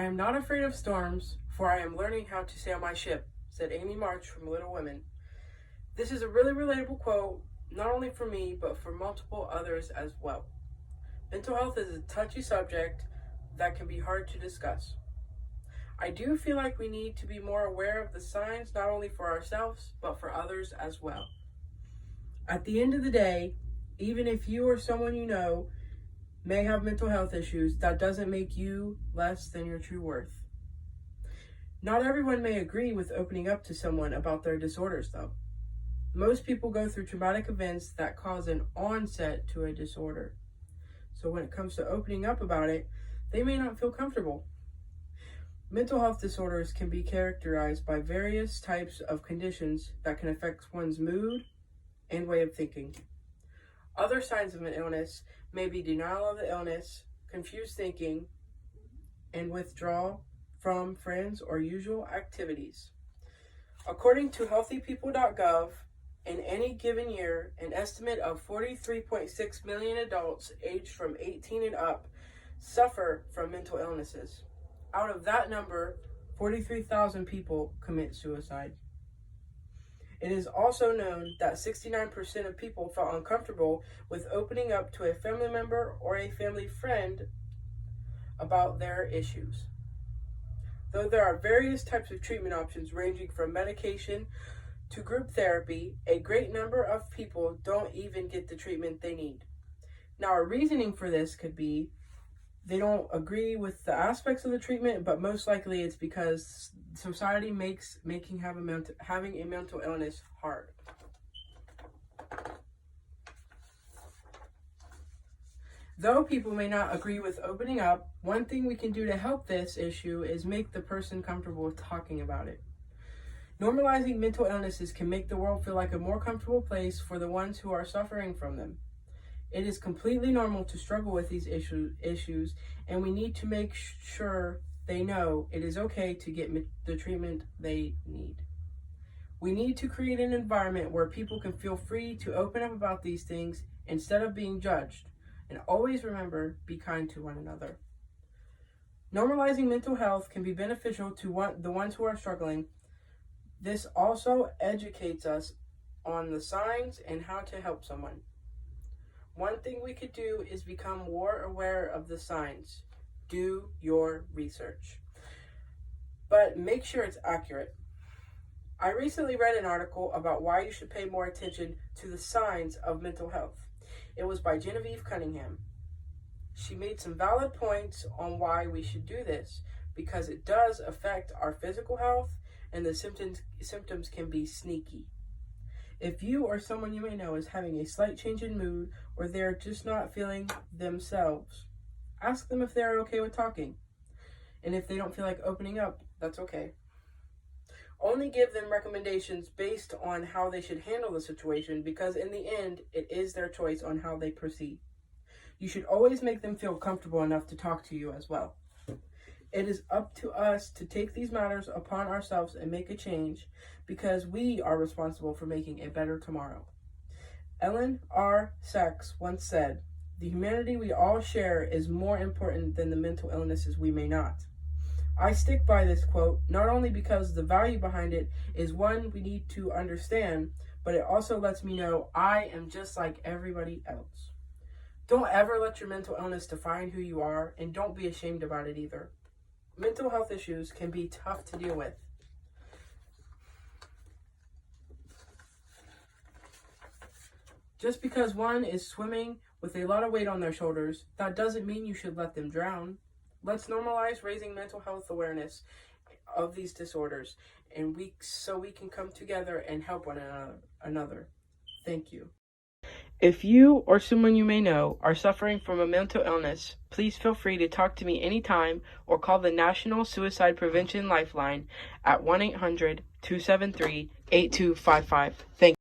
I am not afraid of storms, for I am learning how to sail my ship, said Amy March from Little Women. This is a really relatable quote, not only for me, but for multiple others as well. Mental health is a touchy subject that can be hard to discuss. I do feel like we need to be more aware of the signs, not only for ourselves, but for others as well. At the end of the day, even if you or someone you know may have mental health issues, that doesn't make you less than your true worth. Not everyone may agree with opening up to someone about their disorders, though. Most people go through traumatic events that cause an onset to a disorder. So when it comes to opening up about it, they may not feel comfortable. Mental health disorders can be characterized by various types of conditions that can affect one's mood and way of thinking. Other signs of an illness may be denial of the illness, confused thinking, and withdrawal from friends or usual activities. According to healthypeople.gov, in any given year, an estimate of 43.6 million adults aged from 18 and up suffer from mental illnesses. Out of that number, 43,000 people commit suicide. It is also known that 69% of people felt uncomfortable with opening up to a family member or a family friend about their issues. Though there are various types of treatment options ranging from medication to group therapy, a great number of people don't even get the treatment they need. Now, a reasoning for this could be they don't agree with the aspects of the treatment, but most likely it's because society makes having a mental illness hard. Though people may not agree with opening up, one thing we can do to help this issue is make the person comfortable with talking about it. Normalizing mental illnesses can make the world feel like a more comfortable place for the ones who are suffering from them. It is completely normal to struggle with these issues, and we need to make sure they know it is okay to get the treatment they need. We need to create an environment where people can feel free to open up about these things instead of being judged. And always remember, be kind to one another. Normalizing mental health can be beneficial to the ones who are struggling. This also educates us on the signs and how to help someone. One thing we could do is become more aware of the signs. Do your research. But make sure it's accurate. I recently read an article about why you should pay more attention to the signs of mental health. It was by Genevieve Cunningham. She made some valid points on why we should do this, because it does affect our physical health and the symptoms can be sneaky. If you or someone you may know is having a slight change in mood or they're just not feeling themselves, ask them if they're okay with talking. And if they don't feel like opening up, that's okay. Only give them recommendations based on how they should handle the situation, because in the end, it is their choice on how they proceed. You should always make them feel comfortable enough to talk to you as well. It is up to us to take these matters upon ourselves and make a change, because we are responsible for making a better tomorrow. Ellen R. Sachs once said, "The humanity we all share is more important than the mental illnesses we may not." I stick by this quote, not only because the value behind it is one we need to understand, but it also lets me know I am just like everybody else. Don't ever let your mental illness define who you are, and don't be ashamed about it either. Mental health issues can be tough to deal with. Just because one is swimming with a lot of weight on their shoulders, that doesn't mean you should let them drown. Let's normalize raising mental health awareness of these disorders, and so we can come together and help one another. Thank you. If you or someone you may know are suffering from a mental illness, please feel free to talk to me anytime or call the National Suicide Prevention Lifeline at 1-800-273-8255. Thank you.